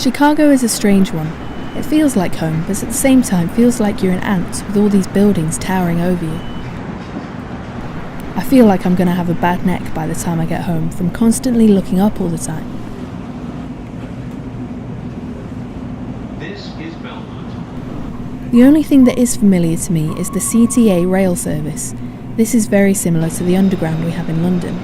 Chicago is a strange one. It feels like home, but at the same time feels like you're an ant with all these buildings towering over you. I feel like I'm going to have a bad neck by the time I get home from constantly looking up all the time. This is Belmont. The only thing that is familiar to me is the CTA rail service. This is very similar to the Underground we have in London.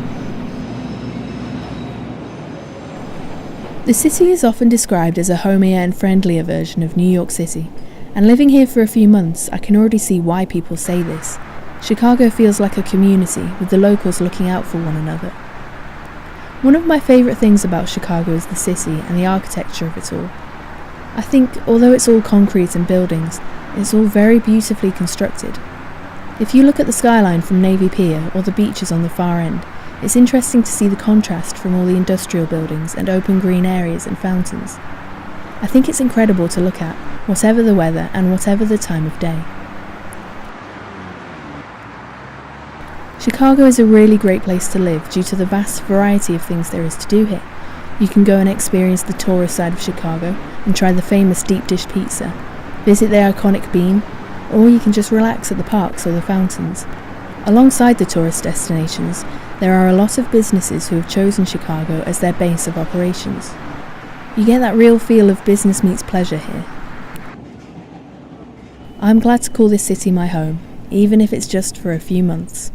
The city is often described as a homier and friendlier version of New York City, and living here for a few months, I can already see why people say this. Chicago feels like a community, with the locals looking out for one another. One of my favourite things about Chicago is the city and the architecture of it all. I think, although it's all concrete and buildings, it's all very beautifully constructed. If you look at the skyline from Navy Pier or the beaches on the far end, it's interesting to see the contrast from all the industrial buildings and open green areas and fountains. I think it's incredible to look at, whatever the weather and whatever the time of day. Chicago is a really great place to live due to the vast variety of things there is to do here. You can go and experience the tourist side of Chicago and try the famous deep dish pizza, visit the iconic Bean, or you can just relax at the parks or the fountains. Alongside the tourist destinations, there are a lot of businesses who have chosen Chicago as their base of operations. You get that real feel of business meets pleasure here. I'm glad to call this city my home, even if it's just for a few months.